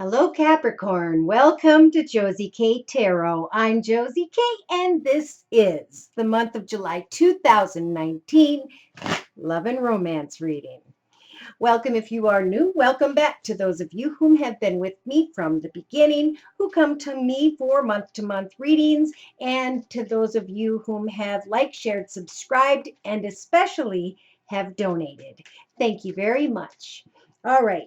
Hello, Capricorn. Welcome to Josie K Tarot. I'm Josie K, and this is the month of July 2019 Love and Romance reading. Welcome if you are new. Welcome back to those of you whom have been with me from the beginning, who come to me for month-to-month readings, and to those of you whom have liked, shared, subscribed, and especially have donated. Thank you very much. All right.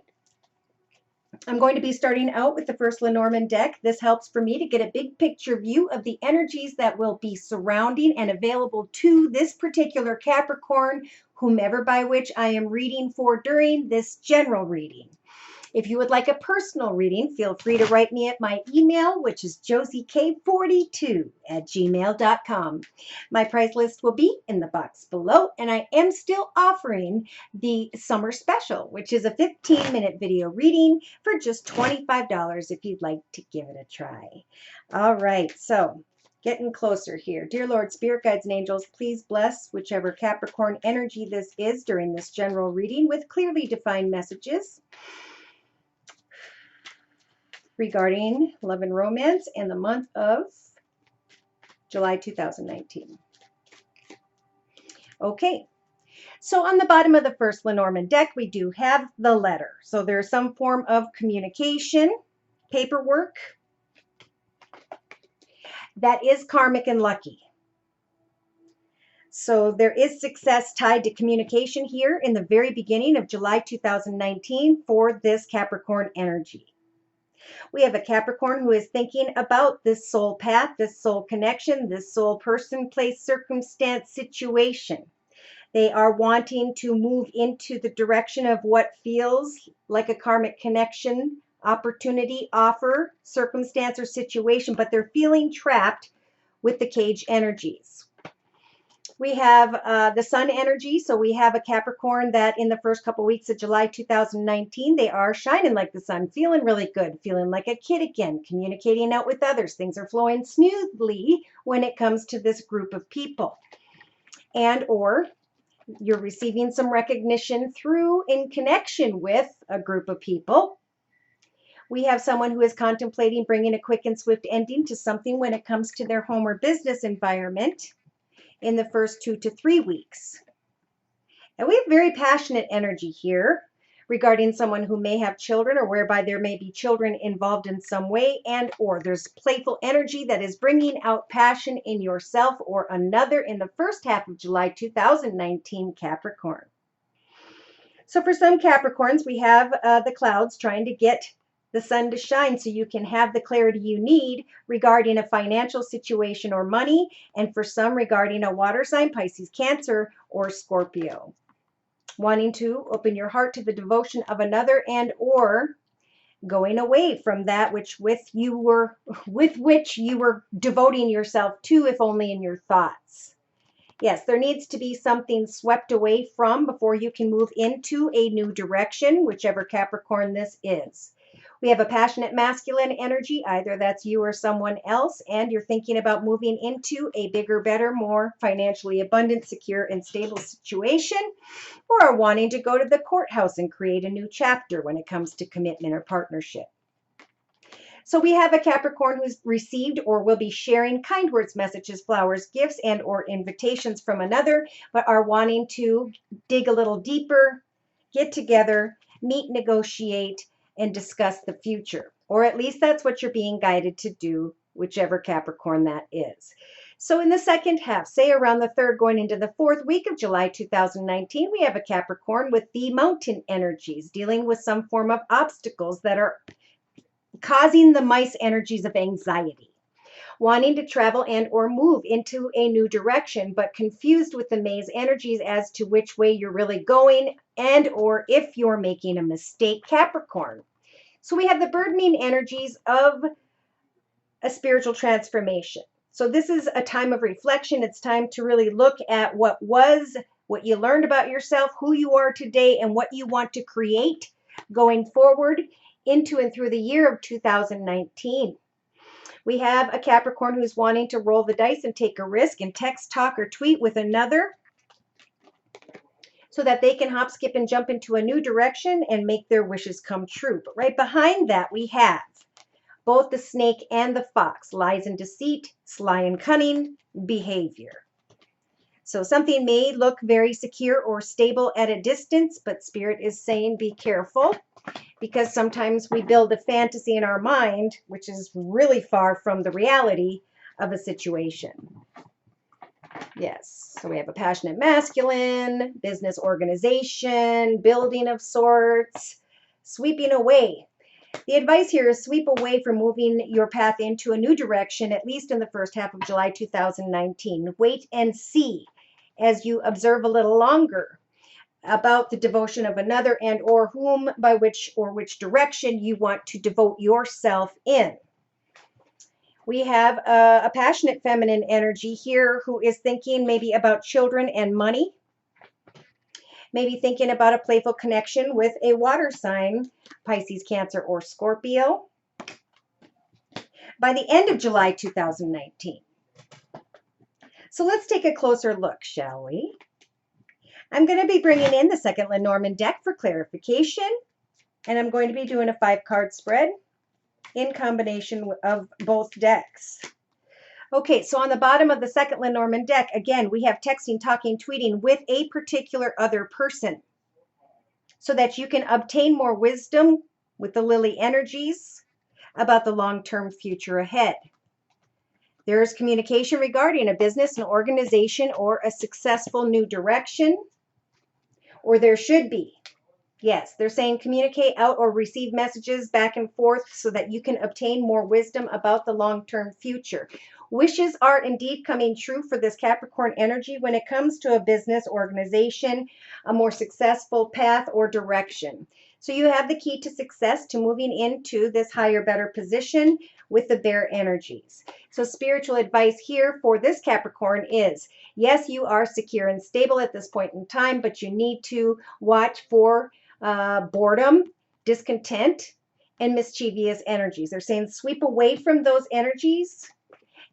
I'm going to be starting out with the first Lenormand deck. This helps for me to get a big picture view of the energies that will be surrounding and available to this particular Capricorn, whomever by which I am reading for during this general reading. If you would like a personal reading, feel free to write me at my email, which is josiek42@gmail.com. My price list will be in the box below, and I am still offering the summer special, which is a 15-minute video reading for just $25 if you'd like to give it a try. All right, so getting closer here. Dear Lord, Spirit Guides and Angels, please bless whichever Capricorn energy this is during this general reading with clearly defined messages regarding love and romance in the month of July 2019. Okay, so on the bottom of the first Lenormand deck, we do have the letter. So there's some form of communication, paperwork that is karmic and lucky. So there is success tied to communication here in the very beginning of July 2019 for this Capricorn energy. We have a Capricorn who is thinking about this soul path, this soul connection, this soul person, place, circumstance, situation. They are wanting to move into the direction of what feels like a karmic connection, opportunity, offer, circumstance, or situation, but they're feeling trapped with the cage energies. We have the sun energy. So we have a Capricorn that in the first couple weeks of July 2019, they are shining like the sun, feeling really good, feeling like a kid again, communicating out with others. Things are flowing smoothly when it comes to this group of people. And or you're receiving some recognition through in connection with a group of people. We have someone who is contemplating bringing a quick and swift ending to something when it comes to their home or business environment in the first 2 to 3 weeks. And we have very passionate energy here regarding someone who may have children or whereby there may be children involved in some way, and or there's playful energy that is bringing out passion in yourself or another in the first half of July 2019 Capricorn. So for some Capricorns, we have the clouds trying to get the sun to shine so you can have the clarity you need regarding a financial situation or money, and for some regarding a water sign, Pisces, Cancer, or Scorpio. Wanting to open your heart to the devotion of another and or going away from that which with which you were devoting yourself to, if only in your thoughts. Yes, there needs to be something swept away from before you can move into a new direction, whichever Capricorn this is. We have a passionate masculine energy, either that's you or someone else, and you're thinking about moving into a bigger, better, more financially abundant, secure, and stable situation, or are wanting to go to the courthouse and create a new chapter when it comes to commitment or partnership. So we have a Capricorn who's received or will be sharing kind words, messages, flowers, gifts, and or invitations from another, but are wanting to dig a little deeper, get together, meet, negotiate, and discuss the future. Or at least that's what you're being guided to do, whichever Capricorn that is. So in the second half, say around the third going into the fourth week of July 2019, we have a Capricorn with the mountain energies, dealing with some form of obstacles that are causing the mice energies of anxiety, wanting to travel and or move into a new direction, but confused with the maze energies as to which way you're really going and or if you're making a mistake, Capricorn. So we have the burdening energies of a spiritual transformation. So this is a time of reflection. It's time to really look at what was, what you learned about yourself, who you are today, and what you want to create going forward into and through the year of 2019. We have a Capricorn who's wanting to roll the dice and take a risk and text, talk, or tweet with another. so that they can hop, skip, and jump into a new direction and make their wishes come true. But right behind that, we have both the snake and the fox, lies and deceit, sly and cunning behavior. So something may look very secure or stable at a distance, but Spirit is saying be careful, because sometimes we build a fantasy in our mind, which is really far from the reality of a situation. Yes, so we have a passionate masculine, business organization, building of sorts, sweeping away. The advice here is sweep away from moving your path into a new direction, at least in the first half of July 2019. Wait and see as you observe a little longer about the devotion of another and or whom, by which or which direction you want to devote yourself in. We have a passionate feminine energy here who is thinking maybe about children and money, maybe thinking about a playful connection with a water sign, Pisces, Cancer, or Scorpio, by the end of July 2019. So let's take a closer look, shall we? I'm going to be bringing in the second Lenormand deck for clarification, and I'm going to be doing a 5-card spread in combination of both decks. Okay, so on the bottom of the second Lenormand deck, again, we have texting, talking, tweeting with a particular other person so that you can obtain more wisdom with the Lily energies about the long-term future ahead. There is communication regarding a business, an organization, or a successful new direction, or there should be. Yes, they're saying communicate out or receive messages back and forth so that you can obtain more wisdom about the long-term future. Wishes are indeed coming true for this Capricorn energy when it comes to a business organization, a more successful path or direction. So you have the key to success to moving into this higher, better position with the bear energies. So spiritual advice here for this Capricorn is, yes, you are secure and stable at this point in time, but you need to watch for boredom, discontent, and mischievous energies. They're saying sweep away from those energies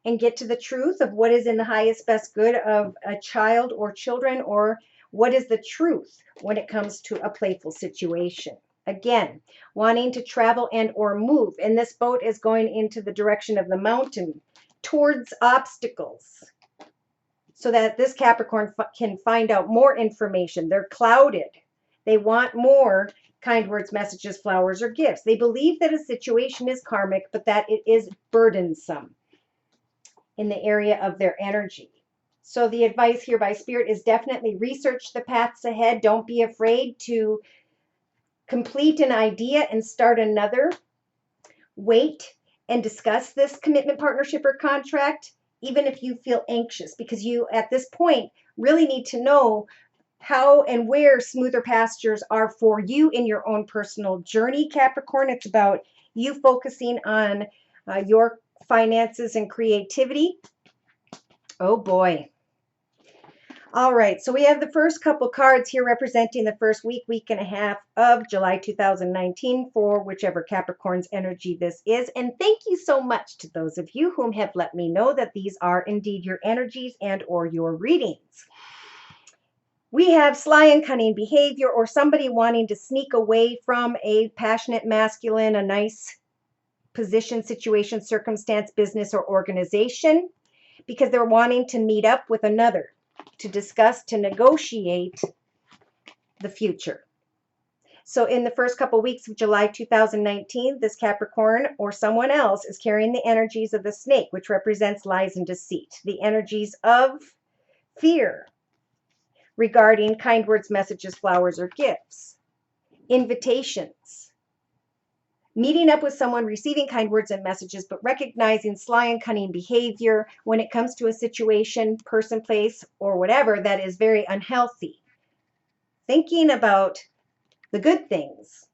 and get to the truth of what is in the highest best good of a child or children, or what is the truth when it comes to a playful situation. Again, wanting to travel and or move, and this boat is going into the direction of the mountain towards obstacles so that this Capricorn can find out more information. They're clouded. They want more kind words, messages, flowers, or gifts. They believe that a situation is karmic, but that it is burdensome in the area of their energy. So the advice here by Spirit is definitely research the paths ahead. Don't be afraid to complete an idea and start another. Wait and discuss this commitment, partnership, or contract, even if you feel anxious, because you, at this point, really need to know how and where smoother pastures are for you in your own personal journey, Capricorn. It's about you focusing on your finances and creativity. Oh boy. All right, so we have the first couple cards here representing the first week and a half of July 2019 for whichever Capricorn's energy this is. And thank you so much to those of you whom have let me know that these are indeed your energies and or your readings. We have sly and cunning behavior, or somebody wanting to sneak away from a passionate masculine, a nice position, situation, circumstance, business, or organization, because they're wanting to meet up with another to discuss, to negotiate the future. So in the first couple weeks of July 2019, this Capricorn or someone else is carrying the energies of the snake, which represents lies and deceit, the energies of fear regarding kind words, messages, flowers, or gifts, invitations, meeting up with someone, receiving kind words and messages, but recognizing sly and cunning behavior when it comes to a situation, person, place, or whatever that is very unhealthy. Thinking about the good things,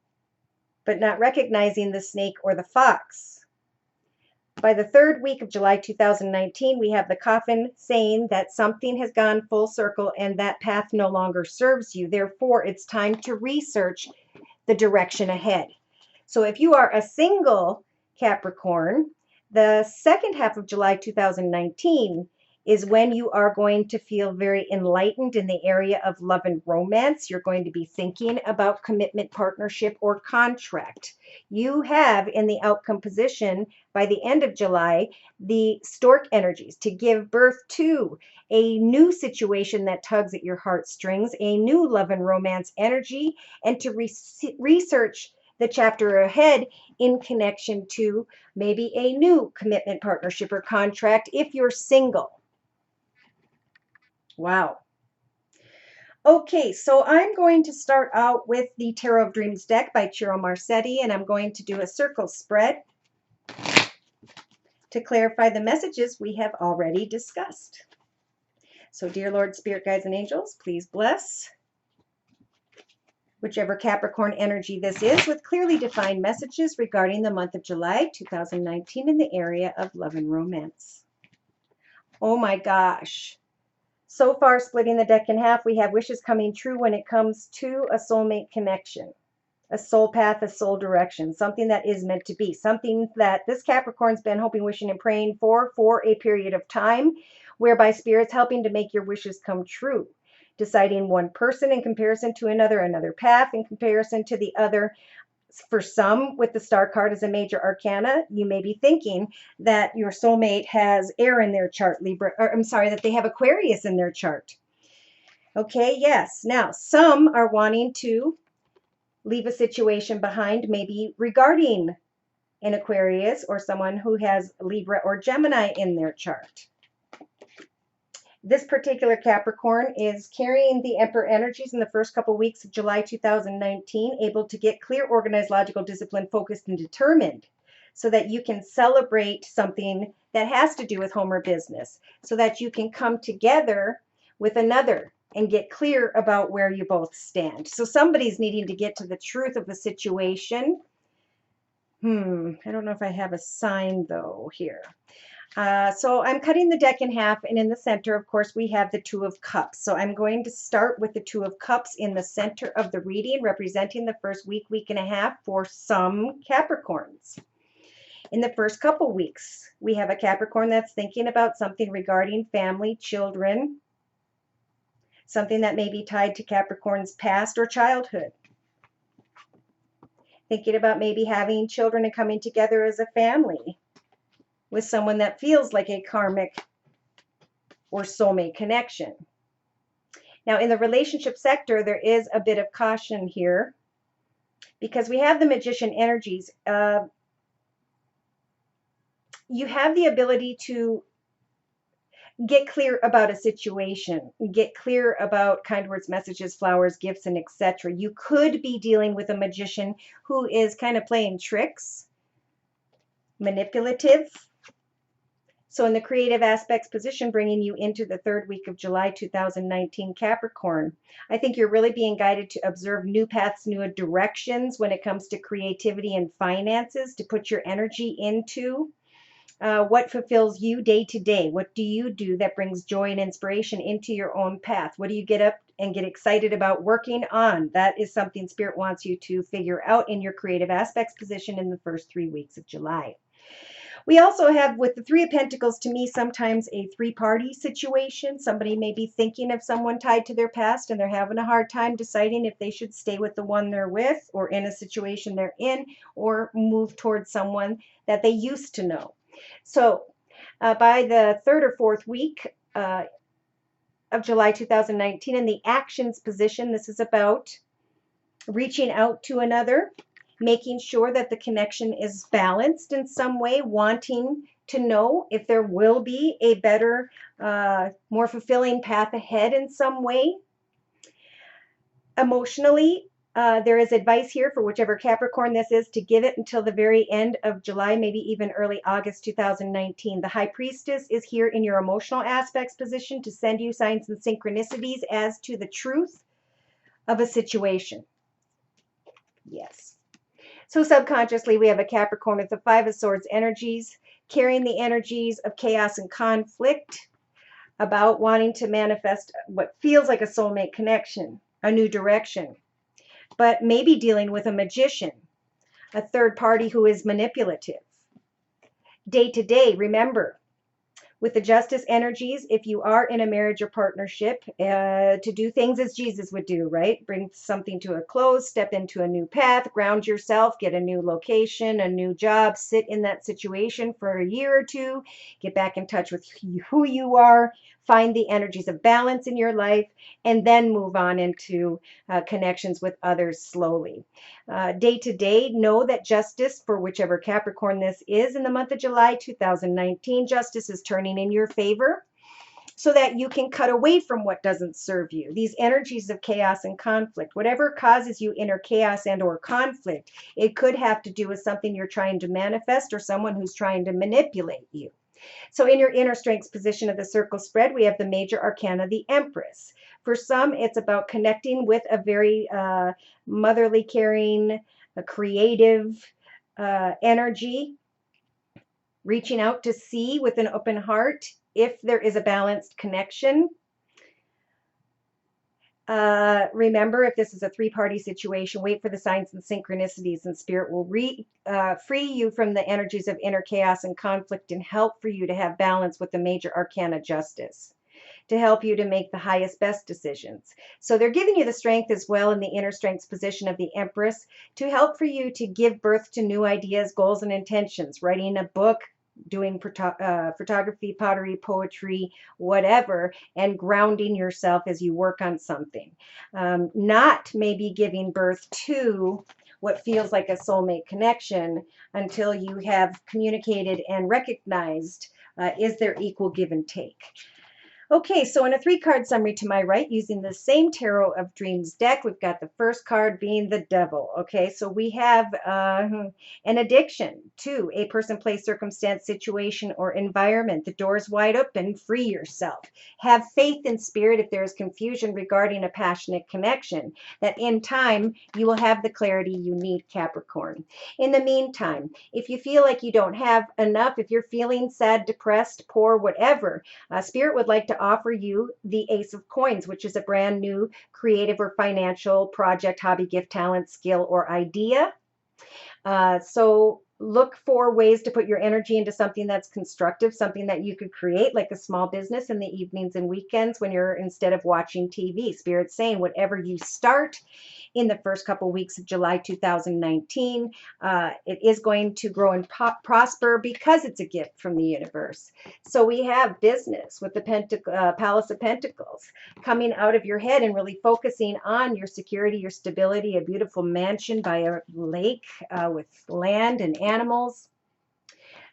but not recognizing the snake or the fox. By the third week of July 2019, we have the coffin saying that something has gone full circle and that path no longer serves you. Therefore, it's time to research the direction ahead. So if you are a single Capricorn, the second half of July 2019 is when you are going to feel very enlightened in the area of love and romance. You're going to be thinking about commitment, partnership, or contract. You have in the outcome position by the end of July the stork energies to give birth to a new situation that tugs at your heartstrings, a new love and romance energy, and to research the chapter ahead in connection to maybe a new commitment, partnership, or contract if you're single. Wow. Okay, so I'm going to start out with the Tarot of Dreams deck by Ciro Marsetti, and I'm going to do a circle spread to clarify the messages we have already discussed. So, dear Lord, Spirit, Guides, and Angels, please bless whichever Capricorn energy this is with clearly defined messages regarding the month of July 2019 in the area of love and romance. Oh my gosh. So far, splitting the deck in half, we have wishes coming true when it comes to a soulmate connection, a soul path, a soul direction, something that is meant to be, something that this Capricorn's been hoping, wishing, and praying for a period of time, whereby Spirit's helping to make your wishes come true, deciding one person in comparison to another path in comparison to the other. For some, with the star card as a major arcana, you may be thinking that your soulmate has air in their chart, Libra, or I'm sorry, that they have Aquarius in their chart. Okay, yes. Now, some are wanting to leave a situation behind, maybe regarding an Aquarius or someone who has Libra or Gemini in their chart. This particular Capricorn is carrying the Emperor energies in the first couple weeks of July 2019, able to get clear, organized, logical, disciplined, focused, and determined so that you can celebrate something that has to do with home or business, so that you can come together with another and get clear about where you both stand. So somebody's needing to get to the truth of the situation. I don't know if I have a sign though here. So I'm cutting the deck in half, and in the center, of course, we have the Two of Cups. So I'm going to start with the Two of Cups in the center of the reading, representing the first week and a half for some Capricorns. In the first couple weeks, we have a Capricorn that's thinking about something regarding family, children, something that may be tied to Capricorn's past or childhood. Thinking about maybe having children and coming together as a family with someone that feels like a karmic or soulmate connection. Now, in the relationship sector, there is a bit of caution here because we have the Magician energies. You have the ability to get clear about a situation, get clear about kind words, messages, flowers, gifts, and etc. You could be dealing with a magician who is kind of playing tricks, manipulative. So in the creative aspects position, bringing you into the third week of July 2019 Capricorn, I think you're really being guided to observe new paths, new directions when it comes to creativity and finances, to put your energy into what fulfills you day to day. What do you do that brings joy and inspiration into your own path? What do you get up and get excited about working on? That is something Spirit wants you to figure out in your creative aspects position in the first 3 weeks of July. We also have, with the Three of Pentacles, to me, sometimes a three-party situation. Somebody may be thinking of someone tied to their past, and they're having a hard time deciding if they should stay with the one they're with, or in a situation they're in, or move towards someone that they used to know. So by the third or fourth week of July 2019, in the actions position, this is about reaching out to another, making sure that the connection is balanced in some way, wanting to know if there will be a better, more fulfilling path ahead in some way. Emotionally, there is advice here for whichever Capricorn this is to give it until the very end of July, maybe even early August 2019. The High Priestess is here in your emotional aspects position to send you signs and synchronicities as to the truth of a situation. Yes. So subconsciously, we have a Capricorn with the Five of Swords energies, carrying the energies of chaos and conflict, about wanting to manifest what feels like a soulmate connection, a new direction, but maybe dealing with a magician, a third party who is manipulative. Day to day, remember, With the justice energies, if you are in a marriage or partnership, to do things as Jesus would do, right? Bring something to a close, step into a new path, ground yourself, get a new location, a new job, sit in that situation for a year or two, get back in touch with who you are, find the energies of balance in your life, and then move on into connections with others slowly. Day to day, know that justice for whichever Capricorn this is in the month of July 2019, justice is turning in your favor so that you can cut away from what doesn't serve you. These energies of chaos and conflict, whatever causes you inner chaos and or conflict, it could have to do with something you're trying to manifest or someone who's trying to manipulate you. So in your inner strengths position of the circle spread, we have the major arcana, the Empress. For some, it's about connecting with a very motherly, caring, creative energy, reaching out to see with an open heart if there is a balanced connection. Remember, if this is a three-party situation, wait for the signs and synchronicities, and Spirit will free you from the energies of inner chaos and conflict and help for you to have balance with the major arcana justice, to help you to make the highest, best decisions. So they're giving you the strength as well in the inner strengths position of the Empress to help for you to give birth to new ideas, goals, and intentions, writing a book, doing photography, pottery, poetry, whatever, and grounding yourself as you work on something. Not maybe giving birth to what feels like a soulmate connection until you have communicated and recognized is there equal give and take. Okay, so in a 3-card summary to my right, using the same Tarot of Dreams deck, we've got the first card being the Devil. Okay, so we have an addiction to a person, place, circumstance, situation, or environment. The door is wide open. Free yourself. Have faith in Spirit if there is confusion regarding a passionate connection, that in time you will have the clarity you need, Capricorn. In the meantime, if you feel like you don't have enough, if you're feeling sad, depressed, poor, whatever, Spirit would like to offer you the Ace of Coins, which is a brand new creative or financial project, hobby, gift, talent, skill, or idea. So look for ways to put your energy into something that's constructive, something that you could create, like a small business in the evenings and weekends when you're, instead of watching TV. Spirit's saying whatever you start in the first couple weeks of July 2019, it is going to grow and prosper because it's a gift from the universe. So we have business with the Palace of Pentacles, coming out of your head and really focusing on your security, your stability, a beautiful mansion by a lake with land and animals,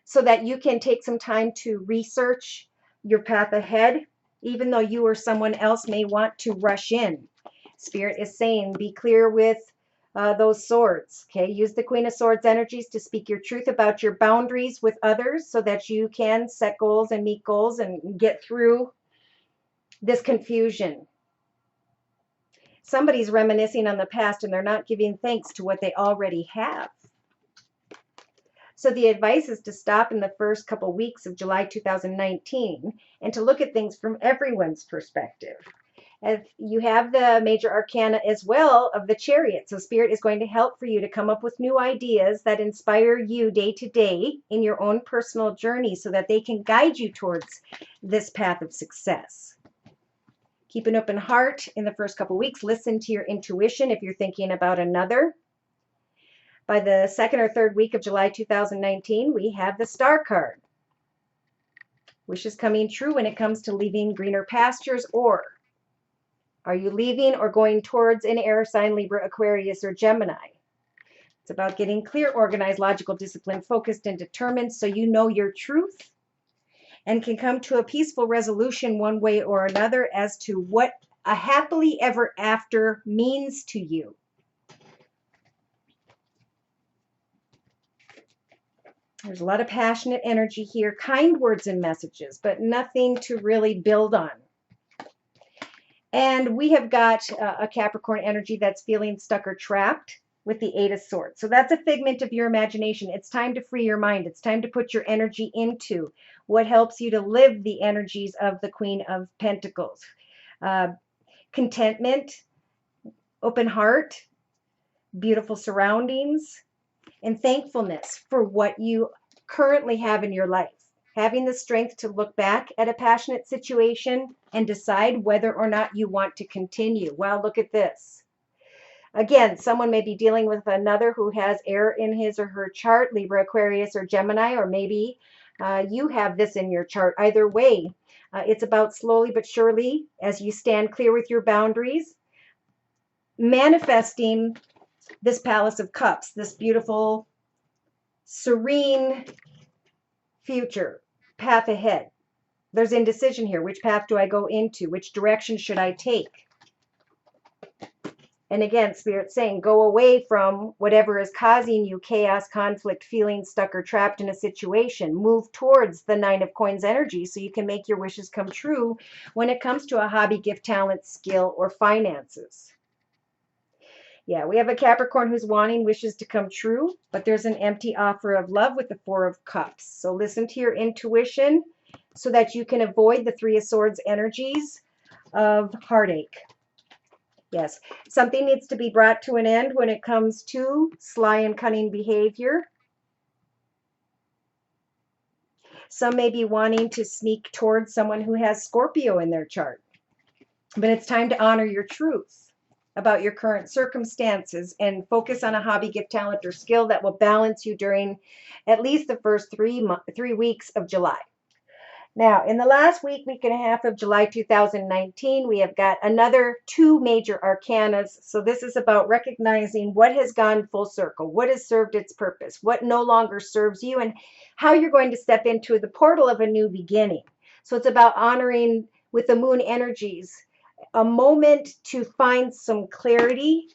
so that you can take some time to research your path ahead, even though you or someone else may want to rush in. Spirit is saying, be clear with those swords. Okay, use the Queen of Swords energies to speak your truth about your boundaries with others so that you can set goals and meet goals and get through this confusion. Somebody's reminiscing on the past and they're not giving thanks to what they already have. So the advice is to stop in the first couple weeks of July 2019 and to look at things from everyone's perspective. As you have the major arcana as well of the Chariot. So Spirit is going to help for you to come up with new ideas that inspire you day to day in your own personal journey so that they can guide you towards this path of success. Keep an open heart in the first couple weeks. Listen to your intuition if you're thinking about another. By the second or third week of July 2019, we have the Star card. Wishes coming true when it comes to leaving greener pastures, or are you leaving or going towards an air sign, Libra, Aquarius, or Gemini? It's about getting clear, organized, logical, disciplined, focused, and determined so you know your truth and can come to a peaceful resolution one way or another as to what a happily ever after means to you. There's a lot of passionate energy here, kind words and messages, but nothing to really build on. And we have got a Capricorn energy that's feeling stuck or trapped with the 8 of Swords. So that's a figment of your imagination. It's time to free your mind. It's time to put your energy into what helps you to live the energies of the Queen of Pentacles. Contentment, open heart, beautiful surroundings, and thankfulness for what you currently have in your life. having the strength to look back at a passionate situation and decide whether or not you want to continue. Well, look at this. Again, someone may be dealing with another who has air in his or her chart, Libra, Aquarius, or Gemini, or maybe you have this in your chart. Either way, it's about slowly but surely, as you stand clear with your boundaries, manifesting this Palace of Cups, this beautiful, serene future, path ahead. There's indecision here. Which path do I go into? Which direction should I take? And again, Spirit's saying, go away from whatever is causing you chaos, conflict, feeling stuck or trapped in a situation. Move towards the Nine of Coins energy so you can make your wishes come true when it comes to a hobby, gift, talent, skill, or finances. Yeah, we have a Capricorn who's wanting wishes to come true, but there's an empty offer of love with the Four of Cups. So listen to your intuition so that you can avoid the Three of Swords energies of heartache. Yes, something needs to be brought to an end when it comes to sly and cunning behavior. Some may be wanting to sneak towards someone who has Scorpio in their chart. But it's time to honor your truth about your current circumstances and focus on a hobby, gift, talent, or skill that will balance you during at least the first 3 weeks of July. Now, in the last week and a half of July 2019, we have got another 2 major arcanas. So this is about recognizing what has gone full circle, what has served its purpose, what no longer serves you, and how you're going to step into the portal of a new beginning. So it's about honoring with the moon energies a moment to find some clarity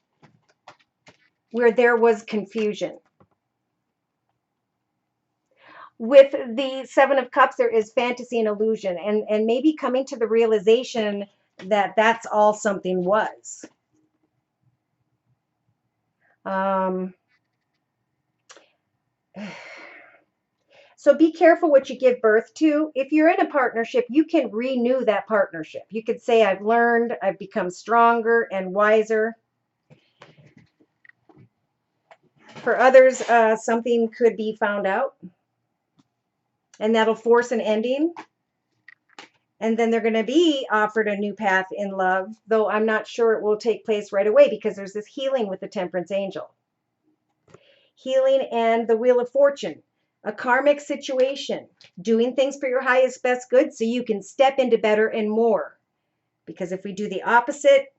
where there was confusion. With the Seven of Cups, there is fantasy and illusion, and maybe coming to the realization that that's all something was. So be careful what you give birth to. If you're in a partnership, you can renew that partnership. You could say, I've learned, I've become stronger and wiser. For others, something could be found out, and that'll force an ending. And then they're going to be offered a new path in love, though I'm not sure it will take place right away because there's this healing with the Temperance Angel. Healing and the Wheel of Fortune. A karmic situation. Doing things for your highest, best good so you can step into better and more. Because if we do the opposite,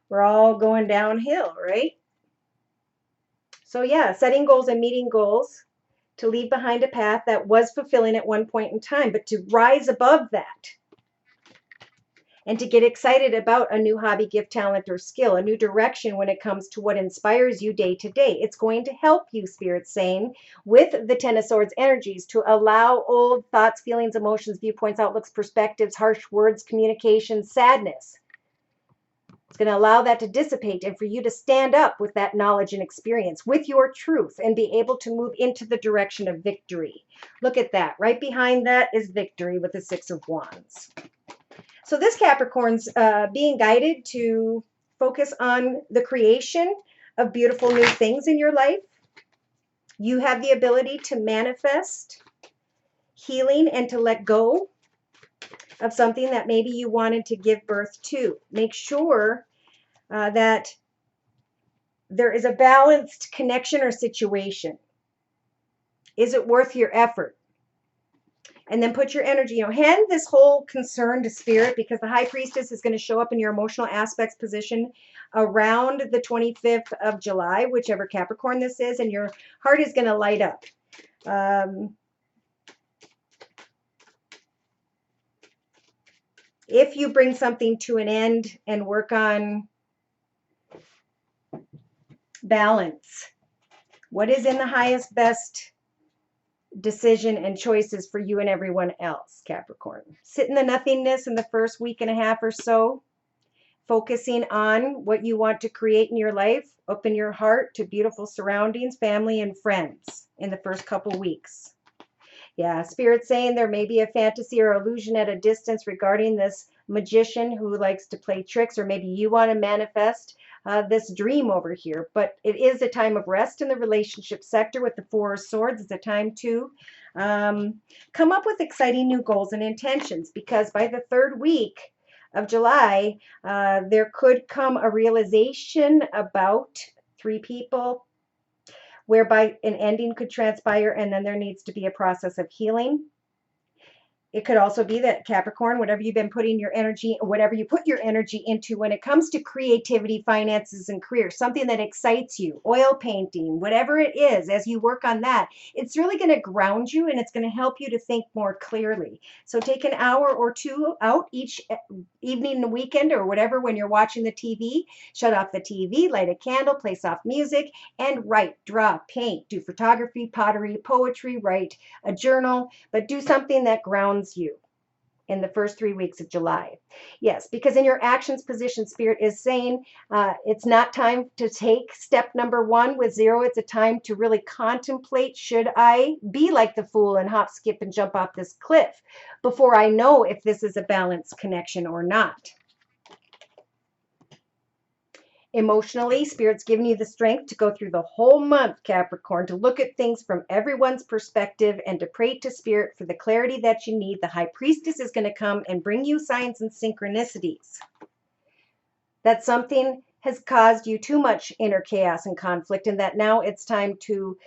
we're all going downhill, right? So yeah, setting goals and meeting goals to leave behind a path that was fulfilling at one point in time, but to rise above that and to get excited about a new hobby, gift, talent, or skill, a new direction when it comes to what inspires you day to day. It's going to help you, Spirit's saying, with the Ten of Swords energies to allow old thoughts, feelings, emotions, viewpoints, outlooks, perspectives, harsh words, communication, sadness. It's going to allow that to dissipate and for you to stand up with that knowledge and experience, with your truth, and be able to move into the direction of victory. Look at that. Right behind that is victory with the Six of Wands. So this Capricorn's being guided to focus on the creation of beautiful new things in your life. You have the ability to manifest healing and to let go of something that maybe you wanted to give birth to. Make sure that there is a balanced connection or situation. Is it worth your effort? And then put your energy, hand this whole concern to Spirit, because the High Priestess is going to show up in your emotional aspects position around the 25th of July, whichever Capricorn this is, and your heart is going to light up. If you bring something to an end and work on balance, what is in the highest, best decision and choices for you and everyone else, Capricorn? Sit in the nothingness in the first week and a half or so, focusing on what you want to create in your life. Open your heart to beautiful surroundings, family, and friends in the first couple weeks. Yeah, Spirit's saying there may be a fantasy or illusion at a distance regarding this magician who likes to play tricks, or maybe you want to manifest this dream over here. But it is a time of rest in the relationship sector with the Four of Swords. It's a time to come up with exciting new goals and intentions, because by the third week of July, there could come a realization about three people whereby an ending could transpire, and then there needs to be a process of healing. It could also be that Capricorn, whatever you've been putting your energy, whatever you put your energy into when it comes to creativity, finances, and career, something that excites you, oil painting, whatever it is, as you work on that, it's really going to ground you and it's going to help you to think more clearly. So take an hour or two out each evening and weekend or whatever when you're watching the TV, shut off the TV, light a candle, play soft music, and write, draw, paint, do photography, pottery, poetry, write a journal, but do something that grounds you in the first 3 weeks of July. Yes, because in your actions position, Spirit is saying it's not time to take step number one with zero. It's a time to really contemplate, should I be like the fool and hop, skip, and jump off this cliff before I know if this is a balanced connection or not. Emotionally, Spirit's giving you the strength to go through the whole month, Capricorn, to look at things from everyone's perspective and to pray to Spirit for the clarity that you need. The High Priestess is going to come and bring you signs and synchronicities that something has caused you too much inner chaos and conflict, and that now it's time to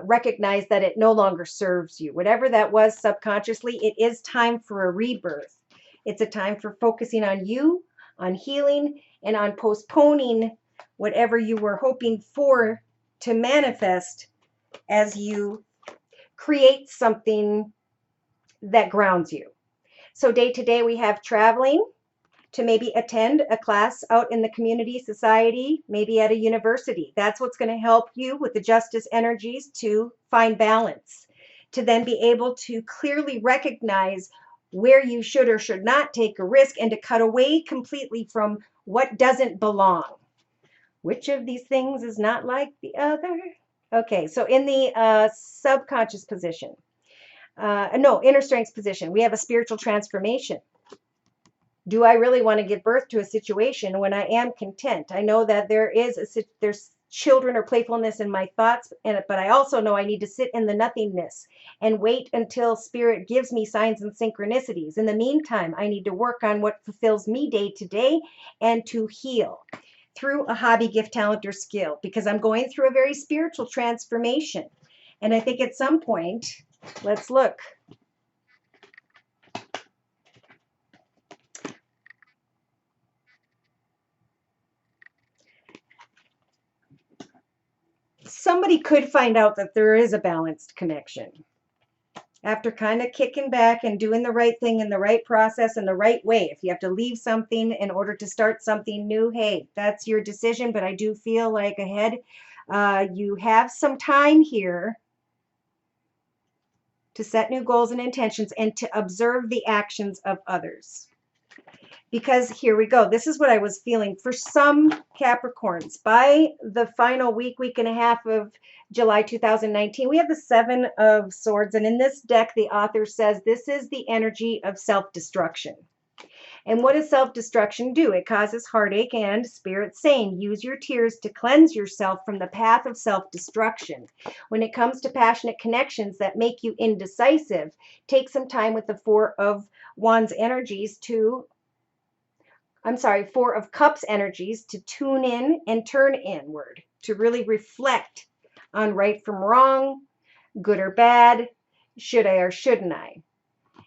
recognize that it no longer serves you. Whatever that was subconsciously, it is time for a rebirth. It's a time for focusing on you, on healing, and on postponing whatever you were hoping for to manifest as you create something that grounds you. So day to day, we have traveling to maybe attend a class out in the community, society, maybe at a university. That's what's going to help you with the justice energies to find balance, to then be able to clearly recognize where you should or should not take a risk, and to cut away completely from what doesn't belong. Which of these things is not like the other? Okay, so in the subconscious position, inner strength position, we have a spiritual transformation. Do I really want to give birth to a situation when I am content? I know that there's children or playfulness in my thoughts, but I also know I need to sit in the nothingness and wait until Spirit gives me signs and synchronicities. In the meantime, I need to work on what fulfills me day to day and to heal through a hobby, gift, talent, or skill, because I'm going through a very spiritual transformation. And I think at some point, let's look. Somebody could find out that there is a balanced connection after kind of kicking back and doing the right thing in the right process in the right way. If you have to leave something in order to start something new, hey, that's your decision. But I do feel like ahead, you have some time here to set new goals and intentions and to observe the actions of others. Because here we go. This is what I was feeling for some Capricorns. By the final week and a half of July 2019, we have the Seven of Swords. And in this deck, the author says this is the energy of self-destruction. And what does self-destruction do? It causes heartache, and Spirit's saying, use your tears to cleanse yourself from the path of self-destruction. When it comes to passionate connections that make you indecisive, take some time with the Four of Cups energies to tune in and turn inward, to really reflect on right from wrong, good or bad, should I or shouldn't I?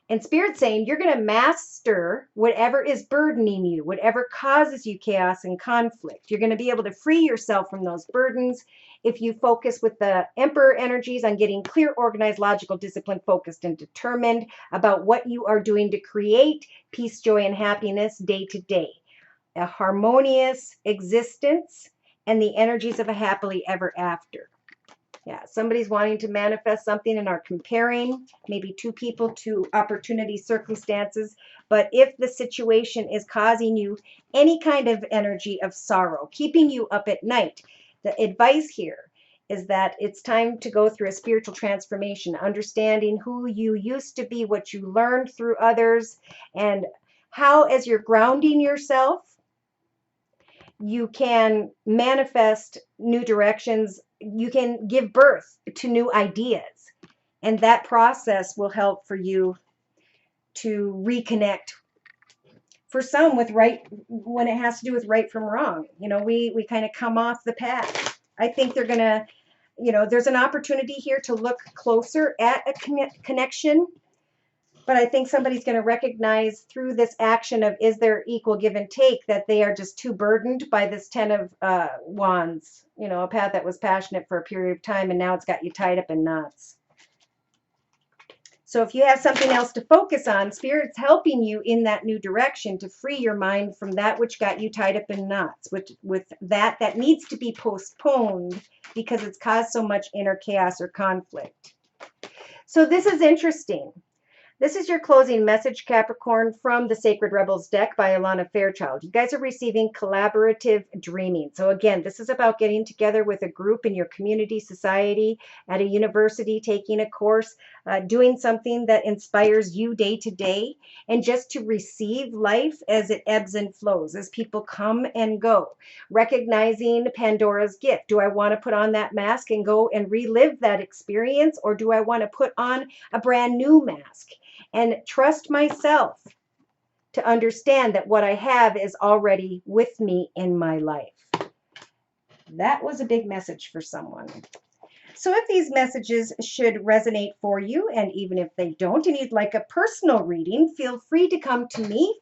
And Spirit's saying you're going to master whatever is burdening you, whatever causes you chaos and conflict. You're going to be able to free yourself from those burdens if you focus with the Emperor energies on getting clear, organized, logical, disciplined, focused, and determined about what you are doing to create peace, joy, and happiness day to day. A harmonious existence and the energies of a happily ever after. Yeah, somebody's wanting to manifest something and are comparing maybe two people to opportunity circumstances. But if the situation is causing you any kind of energy of sorrow, keeping you up at night, the advice here is that it's time to go through a spiritual transformation, understanding who you used to be, what you learned through others, and how, as you're grounding yourself, You can manifest new directions. You can give birth to new ideas. And that process will help for you to reconnect, for some, with right, when it has to do with right from wrong. You know, we kind of come off the path. I think they're going to, you know, there's an opportunity here to look closer at a connection. But I think somebody's going to recognize through this action of, is there equal give and take, that they are just too burdened by this 10 of wands, you know, a path that was passionate for a period of time, and now it's got you tied up in knots. So if you have something else to focus on, Spirit's helping you in that new direction to free your mind from that which got you tied up in knots, with that needs to be postponed because it's caused so much inner chaos or conflict. So this is interesting. This is your closing message, Capricorn, from the Sacred Rebels deck by Alana Fairchild. You guys are receiving collaborative dreaming. So again, this is about getting together with a group in your community, society, at a university, taking a course, doing something that inspires you day to day, and just to receive life as it ebbs and flows, as people come and go. Recognizing Pandora's gift. Do I want to put on that mask and go and relive that experience, or do I want to put on a brand new mask and trust myself to understand that what I have is already with me in my life? That was a big message for someone. So if these messages should resonate for you, and even if they don't, and you'd like a personal reading, feel free to come to me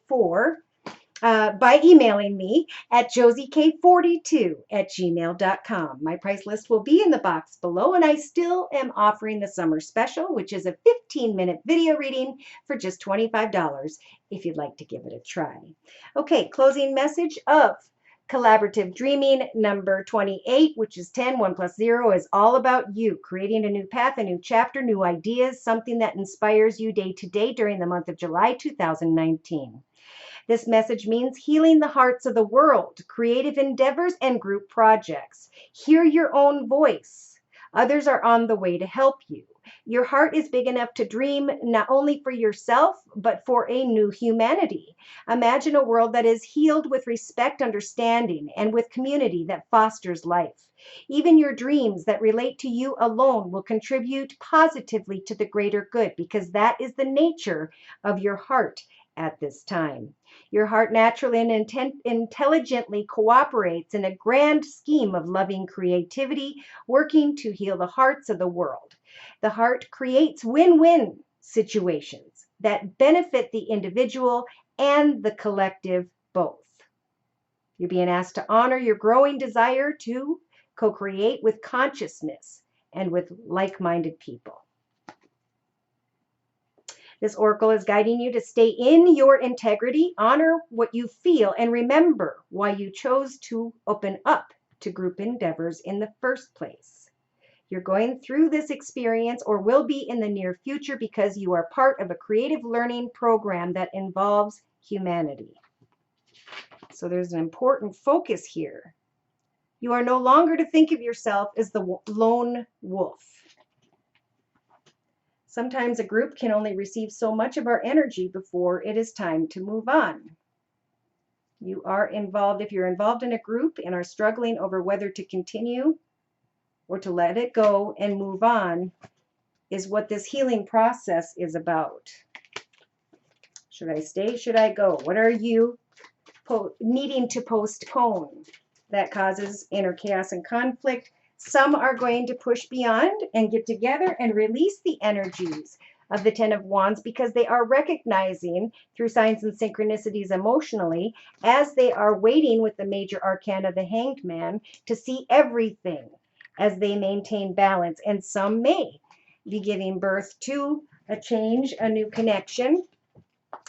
by emailing me at josiek42@gmail.com. My price list will be in the box below, and I still am offering the summer special, which is a 15-minute video reading for just $25 if you'd like to give it a try. Okay, closing message of collaborative dreaming number 28, which is 10, 1 plus 0, is all about you creating a new path, a new chapter, new ideas, something that inspires you day to day during the month of July 2019. This message means healing the hearts of the world, creative endeavors, and group projects. Hear your own voice. Others are on the way to help you. Your heart is big enough to dream not only for yourself, but for a new humanity. Imagine a world that is healed with respect, understanding, and with community that fosters life. Even your dreams that relate to you alone will contribute positively to the greater good, because that is the nature of your heart at this time. Your heart naturally and intelligently cooperates in a grand scheme of loving creativity, working to heal the hearts of the world. The heart creates win-win situations that benefit the individual and the collective both. You're being asked to honor your growing desire to co-create with consciousness and with like-minded people. This oracle is guiding you to stay in your integrity, honor what you feel, and remember why you chose to open up to group endeavors in the first place. You're going through this experience, or will be in the near future, because you are part of a creative learning program that involves humanity. So there's an important focus here. You are no longer to think of yourself as the lone wolf. Sometimes a group can only receive so much of our energy before it is time to move on. You are involved, if you're involved in a group and are struggling over whether to continue or to let it go and move on, is what this healing process is about. Should I stay? Should I go? What are you needing to postpone? That causes inner chaos and conflict. Some are going to push beyond and get together and release the energies of the 10 of Wands, because they are recognizing through signs and synchronicities emotionally, as they are waiting with the major arcana, the Hanged Man, to see everything as they maintain balance. And some may be giving birth to a change, a new connection,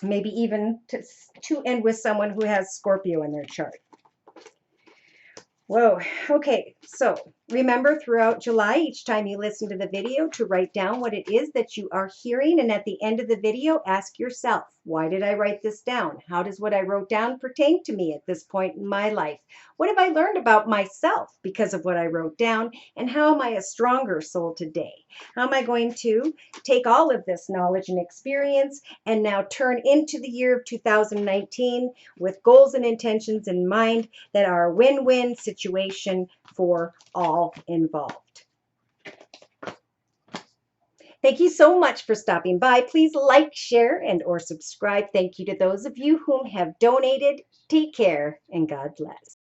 maybe even to end with someone who has Scorpio in their chart. Whoa, okay, so Remember throughout July, each time you listen to the video, to write down what it is that you are hearing. And at the end of the video, ask yourself, why did I write this down? How does what I wrote down pertain to me at this point in my life? What have I learned about myself because of what I wrote down? And how am I a stronger soul today? How am I going to take all of this knowledge and experience and now turn into the year of 2019 with goals and intentions in mind that are a win-win situation for all involved? Thank you so much for stopping by. Please like, share, and or subscribe. Thank you to those of you whom have donated. Take care and God bless.